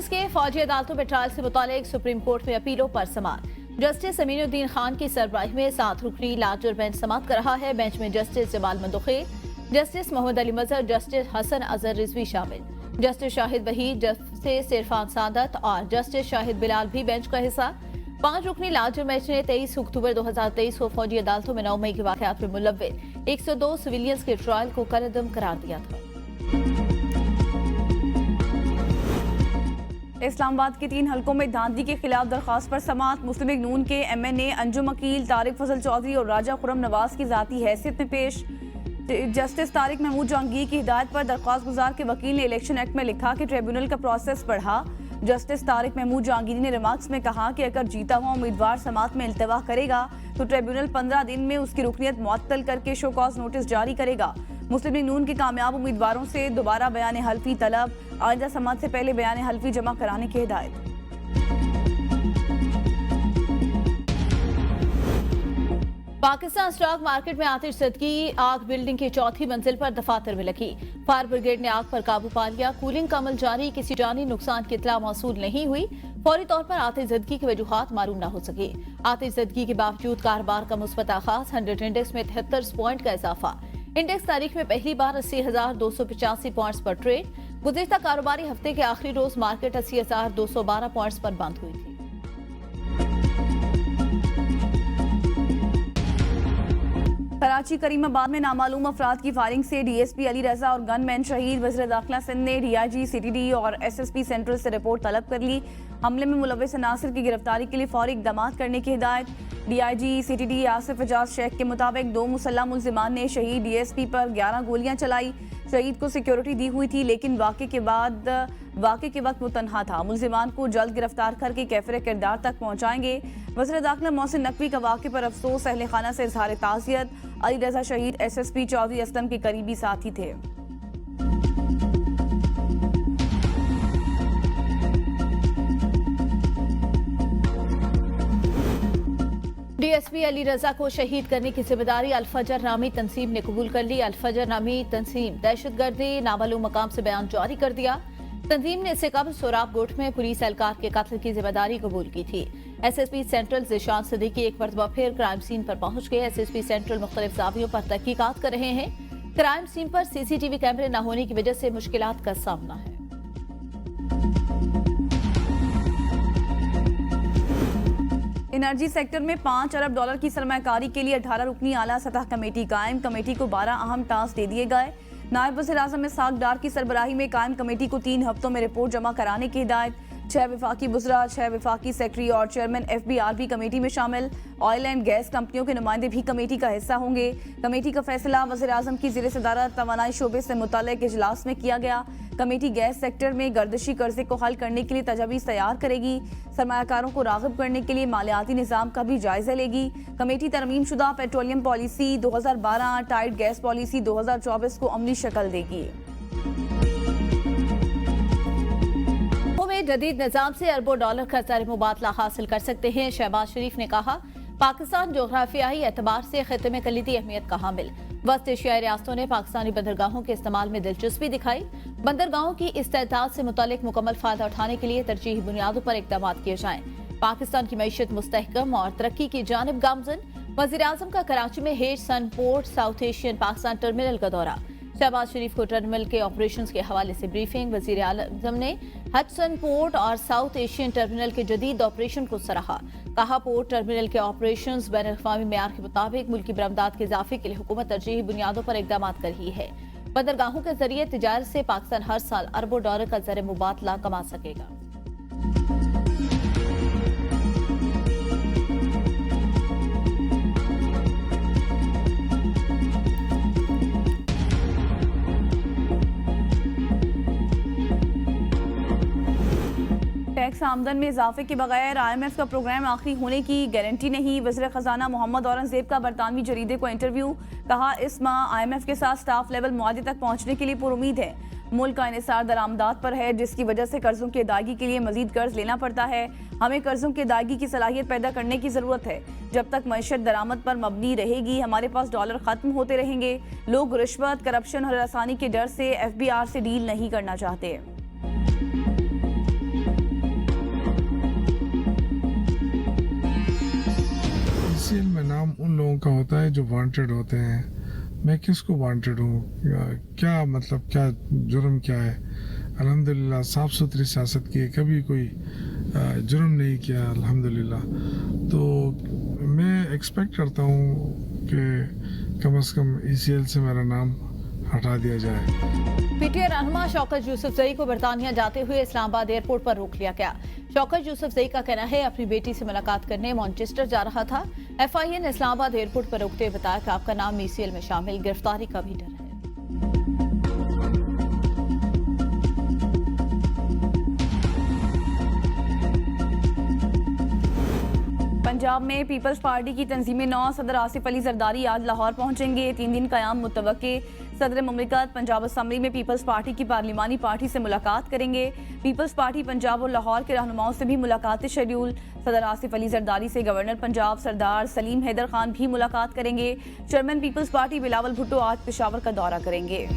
Civilians के फौजी अदालतों में ट्रायल से मुतालिक सुप्रीम कोर्ट में अपीलों पर समाअत। जस्टिस अमीनुद्दीन खान की सरबराही में 7 रुकनी लार्जर बेंच समाअत कर रहा है। बेंच में जस्टिस जमाल मंदोखेर, जस्टिस मोहम्मद अली मजहर, जस्टिस हसन अजहर रिजवी शामिल। जस्टिस शाहिद वहीद, जस्टिस इरफान सादत और जस्टिस शाहिद बिलाल भी बेंच का हिस्सा। 5 रुकनी लार्जर बेंच ने 23 अक्टूबर 2023 को फौजी अदालतों में 9 मई के वाकयात में मुलव्विस 102 सिविलियंस के ट्रायल को कलअदम करार दिया था। इस्लामाबाद के 3 हलकों में धांधली के खिलाफ दरखास्त पर समाअत। मुस्लिम लीग नून के MNA अंजुम अकील, तारिक फजल चौधरी और राजा खुर्रम नवाज की जाती हैसियत में पेश। जस्टिस तारिक महमूद जहांगीर की हिदायत पर दरख्वास्त गुजार के वकील ने इलेक्शन एक्ट में लिखा कि ट्रिब्यूनल का प्रोसेस पढ़ा। जस्टिस तारिक महमूद जहांगीर ने रिमार्क्स में कहा कि अगर जीता हुआ उम्मीदवार समाअत में इल्तवा करेगा तो ट्रिब्यूनल 15 दिन में उसकी रुकनियत मुअत्तल करके शो कॉज नोटिस जारी करेगा। मुस्लिम लीग नून के कामयाब उम्मीदवारों से दोबारा बयान हल्फी तलब, आइंदा समाअत से पहले बयान हल्फी जमा कराने की हिदायत। पाकिस्तान स्टॉक मार्केट में आतिशज़दगी, आग बिल्डिंग की 4थी मंजिल पर दफातर में लगी। फायर ब्रिगेड ने आग पर काबू पा लिया। कूलिंग का अमल जारी, किसी जानी नुकसान की इत्तला मौसूल नहीं हुई। फौरी तौर पर आतिशज़दगी की वजूहात मालूम न हो सके। आतिशज़दगी के बावजूद कारोबार का मुस्बत आगाज, 100 इंडेक्स में 73 पॉइंट का इजाफा। इंडेक्स तारीख में पहली बार 80,285 पॉइंट्स पर ट्रेड। गुज़िश्ता कारोबारी हफ्ते के आखिरी रोज मार्केट 80,212 पॉइंट्स पर बंद हुई थी। कराची करीमाबाद में नामालूम अफराद की फायरिंग से DSP अली रजा और गनमैन शहीद। वज़ीर दाखिला सिंध ने DIG CTD और SSP सेंट्रल से रिपोर्ट तलब कर ली। हमले में मुलव्विस अनासिर की गिरफ्तारी के लिए फौरी इक़दामात करने की हिदायत। DIG CTD आसिफ एजाज शेख के मुताबिक 2 मुसल्लह मुल्जिमान ने शहीद DSP पर 11 गोलियां चलाई। शहीद को सिक्योरिटी दी हुई थी, लेकिन वाक़े के वक्त वो तन्हा था। मुल्जिमान को जल्द गिरफ्तार करके कैफिर किरदार तक पहुँचाएंगे। वज़ीर दाखिला मोहसिन नकवी का वाक़े पर अफसोस, अहले खाना से इजहार ताज़ियत। अली रजा शहीद SSP चौधरी असलम के करीबी साथी थे। DSP अली रजा को शहीद करने की जिम्मेदारी अल-फजर नामी तंजीम ने कबूल कर ली। अल-फजर नामी तंजीम दहशतगर्दी नामालूम मकाम से बयान जारी कर दिया। तंजीम ने इससे कबल सोराब गोट में पुलिस एहलकार के कत्ल की जिम्मेदारी कबूल की थी। SSP सेंट्रल ज़िशान सदीकी एक मरतबा फिर क्राइम सीन पर पहुंच गए। SSP सेंट्रल मुख्तलिफ ज़ावियों पर तहकीकात कर रहे हैं। क्राइम सीन पर CCTV कैमरे न होने की वजह से मुश्किलात का सामना है। एनर्जी सेक्टर में $5 अरब की सरमायाकारी के लिए 18 रुकनी आला सतह कमेटी कायम। कमेटी को 12 अहम टास्क दे दिए गए। नायब वज़ीर आज़म इसहाक डार की सरबराही में कायम कमेटी को 3 हफ्तों में रिपोर्ट जमा कराने की हिदायत। 6 विफाकी बुज़रा, 6 विफाकी सेक्रेटरी और चेयरमैन FBR कमेटी में शामिल। ऑयल एंड गैस कंपनियों के नुमाइंदे भी कमेटी का हिस्सा होंगे। कमेटी का फैसला वज़ीर आज़म की ज़ेर सदारत तवानाई शोबे से मुताल्लिक़ इजलास में किया गया। कमेटी गैस सेक्टर में गर्दिशी कर्जे को हल करने के लिए तजावीज़ तैयार करेगी। सरमायाकारों को राग़िब करने के लिए मालियाती निज़ाम का भी जायजा लेगी। कमेटी तरमीम शुदा petroleum policy 2012, tight gas policy 2024 को अमली शक्ल देगी। जदीद निज़ाम से अरबों डॉलर का ज़र मुबादला हासिल कर सकते हैं। शहबाज शरीफ ने कहा, पाकिस्तान जोग्राफियाई एतबार से खिते में कलीदी अहमियत का हामिल। वस्त एशियाई रियासतों ने पाकिस्तानी बंदरगाहों के इस्तेमाल में दिलचस्पी दिखाई। बंदरगाहों की इस्तेदाद से मुतालिक मुकम्मल फायदा उठाने के लिए तरजीही बुनियादों पर इक़दाम किए जाएं। पाकिस्तान की मईशत मुस्तहकम और तरक्की की जानिब गामजन। वज़ीर आज़म का कराची में हेजसन port South Asian Pakistan terminal का दौरा। शहबाज शरीफ को टर्मिनल के ऑपरेशंस के हवाले से ब्रीफिंग। वज़ीर आज़म ने हडसन पोर्ट और साउथ एशियन टर्मिनल के जदीद ऑपरेशन को सराहा। कहा, पोर्ट टर्मिनल के ऑपरेशंस बैनुल-अक़वामी मेयार के मुताबिक मुल्की बरामदात के इजाफे के लिए हुकूमत तरजीही बुनियादों पर इक़दाम कर रही है। बंदरगाहों के जरिए तिजारत से पाकिस्तान हर साल अरबों डॉलर का ज़र मुबादला कमा सकेगा। टैक्स आमदन में इजाफे के बगैर IMF का प्रोग्राम आखिरी होने की गारंटी नहीं। वज़ीर ख़जाना मोहम्मद औरंगज़ेब का बरतानवी जरीदे को इंटरव्यू। कहा, इस माह IMF के साथ स्टाफ लेवल मुआहदे तक पहुंचने के लिए पुरुमीद है। मुल्क का इन्हिसार दरामदात पर है, जिसकी वजह से कर्जों की अदायगी के लिए मजीद कर्ज लेना पड़ता है। हमें कर्जों की अदायगी की सलाहियत पैदा करने की ज़रूरत है। जब तक मईशत दरामद पर मबनी रहेगी, हमारे पास डॉलर ख़त्म होते रहेंगे। लोग रिश्वत, करप्शन और आसानी के डर से FBR से डील नहीं करना चाहते। काम उन लोगों का होता है जो वांटेड होते हैं। मैं किसको वांटेड हूँ? क्या मतलब, क्या जुर्म क्या है? अल्हम्दुलिल्लाह साफ़ सुथरी सियासत की, कभी कोई जुर्म नहीं किया अल्हम्दुलिल्लाह। तो मैं एक्सपेक्ट करता हूँ कि कम से कम ECL से मेरा नाम हटा दिया जाए। पीटीआई रहनुमा शौकत यूसुफजई को बरतानिया जाते हुए इस्लामाबाद एयरपोर्ट पर रोक लिया गया। शौकत यूसुफजई का कहना है अपनी बेटी से मुलाकात करने मैनचेस्टर जा रहा था। FIA ने इस्लामाबाद एयरपोर्ट पर रोकते हुए बताया कि आपका नाम ECL में शामिल, गिरफ्तारी का भी डर है। पंजाब में पीपल्स पार्टी की तंजीमें 9 सदर आसिफ अली जरदारी आज लाहौर पहुंचेंगे। 3 दिन क़याम मुतवक्के। सदर मुमलिकत पंजाब असम्बली में पीपल्स पार्टी की पार्लिमानी पार्टी से मुलाकात करेंगे। पीपल्स पार्टी पंजाब और लाहौर के रहनुमाओं से भी मुलाकातें शेड्यूल। सदर आसिफ अली जरदारी से गवर्नर पंजाब सरदार सलीम हैदर खान भी मुलाकात करेंगे। चेयरमैन पीपल्स पार्टी बिलावल भुट्टो आज पेशावर का दौरा करेंगे।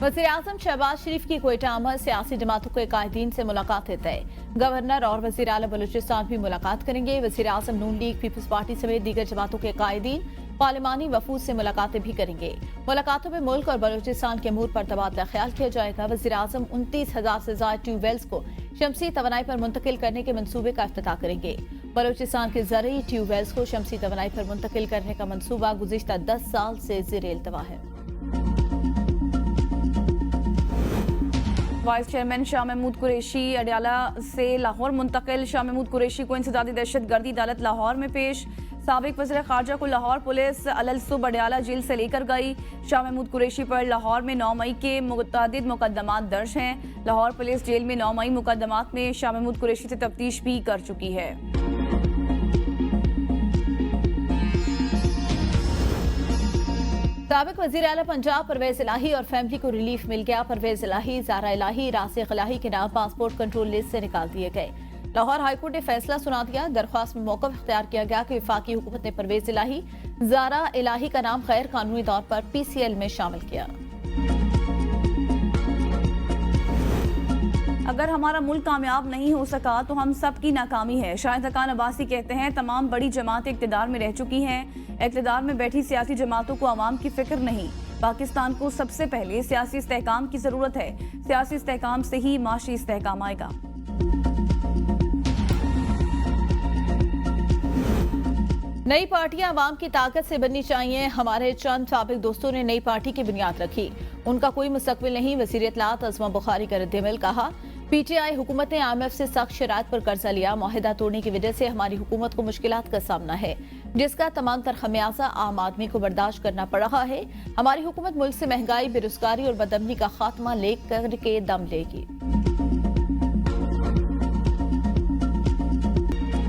वज़ीर-ए-आज़म शहबाज शरीफ की क्वेटा आमद सियासी जमातों के कायदीन से मुलाकातें तय। गवर्नर और वज़ीर आला बलूचिस्तान भी मुलाकात करेंगे। वज़ीर-ए-आज़म नून लीग, पीपल्स पार्टी समेत दीगर जमातों के कायदीन पार्लिमानी वफूद से मुलाकातें भी करेंगे। मुलाकातों में मुल्क और बलूचिस्तान के अमूर पर तबादला ख्याल किया जाएगा। वज़ीर-ए-आज़म 29,000 से ज्यादा ट्यूबवेल्स को शमसी तवानाई पर मुंतकिल करने के मंसूबे का इफ्तिताह करेंगे। बलूचिस्तान के ज़रूरी ट्यूबवेल्स को शमसी तवानाई पर मुंतकिल करने का मंसूबा गुज़िश्ता 10 साल से ज़ेर-ए-इल्तवा है। वाइस चेयरमैन शाह महमूद कुरैशी अडयाला से लाहौर मुंतकिल। शाह महमूद कुरैशी को इंसदादी दहशत गर्दी अदालत लाहौर में पेश। साबिक वज़ीर ख़ारजा को लाहौर पुलिस अलल सुबह अडयाला जेल से लेकर गई। शाह महमूद कुरैशी पर लाहौर में 9 मई के मुतअद्दिद मुकदमात दर्ज हैं। लाहौर पुलिस जेल में 9 मई मुकदमात में शाह महमूद कुरैशी से तफ्तीश भी कर चुकी है। साबिक वज़ीर आला पंजाब परवेज इलाही और फैमिली को रिलीफ मिल गया। परवेज इलाही, ज़ारा इलाही, रासिक इलाही के नाम पासपोर्ट कंट्रोल लिस्ट से निकाल दिए गए। लाहौर हाईकोर्ट ने फैसला सुना दिया। दरख्वास्त में मौक़िफ़ इख्तियार किया गया कि वफाकी हुकूमत ने परवेज इलाही, ज़ारा इलाही का नाम गैर कानूनी तौर पर PCL में शामिल किया। अगर हमारा मुल्क कामयाब नहीं हो सका तो हम सब की नाकामी है। शाहिद हकान अब्बासी कहते हैं तमाम बड़ी जमातें इक़्तिदार में रह चुकी हैं। इक़्तिदार में बैठी सियासी जमातों को आवाम की फिक्र नहीं। पाकिस्तान को सबसे पहले सियासी इस्तेहकाम की जरूरत है। सियासी इस्तेहकाम से ही माशी इस्तेहकाम आएगा। नई पार्टियां अवाम की ताकत से बननी चाहिए। हमारे चंद साबिक दोस्तों ने नई पार्टी की बुनियाद रखी, उनका कोई मुस्तकबिल नहीं। वज़ीर इत्तलात अज़मा बुखारी का रद्द-ए-अमल। कहा PTI हुकूमत ने IMF से सख्त शराइत पर कर्जा लिया। मुआहिदा तोड़ने की वजह से हमारी हुकूमत को मुश्किलात का सामना है, जिसका तमाम तर खमियाजा आम आदमी को बर्दाश्त करना पड़ रहा है। हमारी हुकूमत मुल्क से महंगाई, बेरोजगारी और बदअमनी का खात्मा लेकर के दम लेगी।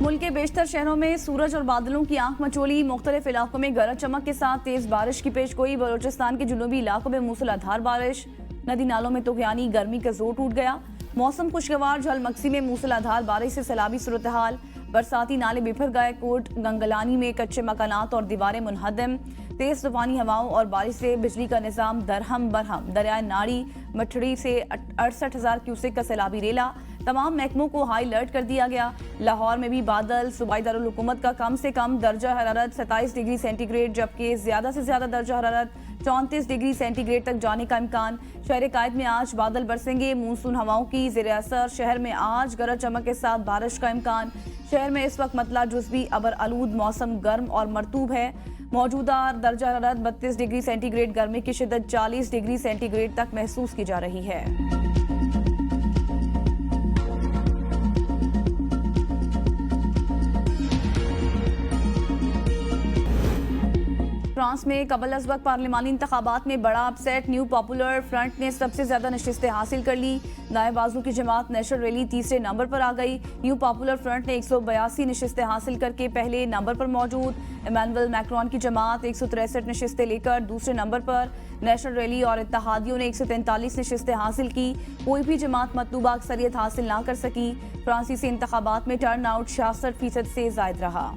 मुल्क के बेशतर शहरों में सूरज और बादलों की आंख मचोली। मुख्तलिफ इलाकों में गरज चमक के साथ तेज बारिश की पेशगोई। बलोचिस्तान के जुनूबी इलाकों में मूसलाधार बारिश। नदी नालों में तुगयानी गर्मी का जोर टूट गया। मौसम खुशगवार। झलमक्सी में मूसलाधार बारिश से सैलाबी सूरत हाल। बरसाती नाले बिफर गए। कोट गंगलानी में कच्चे मकानात और दीवारें मुनहदम। तेज तूफानी हवाओं और बारिश से बिजली का निज़ाम दरहम बरहम। दरियाए नाड़ी मठड़ी से 68,000 क्यूसेक का सैलाबी रेला। तमाम महकमों को हाई अलर्ट कर दिया गया। लाहौर में भी बादल। सूबाई दारुल हुकूमत का कम से कम दर्जा हरारत 27 डिग्री सेंटीग्रेड, जबकि ज्यादा से ज्यादा दर्जा हरारत 34 डिग्री सेंटीग्रेड तक जाने का इम्कान। शहर कायद में आज बादल बरसेंगे। मानसून हवाओं की ज़ेर असर शहर में आज गरज चमक के साथ बारिश का इम्कान। शहर में इस वक्त मतला जुज़वी अबर आलूद मौसम गर्म और मरतूब है। मौजूदा दर्जा हरारत 32 डिग्री सेंटीग्रेड, गर्मी की शिद्दत 40 डिग्री सेंटीग्रेड तक महसूस की जा रही है। फ्रांस में कबल अज़ वक्त पार्लिमानी इंतखाबात में बड़ा अपसेट। न्यू पॉपुलर फ्रंट ने सबसे ज्यादा नशिस्तें हासिल कर ली। दाएं बाजू की जमात नेशनल रैली तीसरे नंबर पर आ गई। न्यू पॉपुलर फ्रंट ने 182 नशिस्तें हासिल करके पहले नंबर पर मौजूद। इमानुएल मैक्रोन की जमात 163 नशिस्तें लेकर दूसरे नंबर पर। नेशनल रैली और इत्तेहादियों ने 143 नशिस्तें हासिल की। कोई भी जमात मतलूबा अक्सरियत हासिल ना कर सकी। फ्रांसीसी इंतखाबात में टर्न आउट 66% से जायद रहा।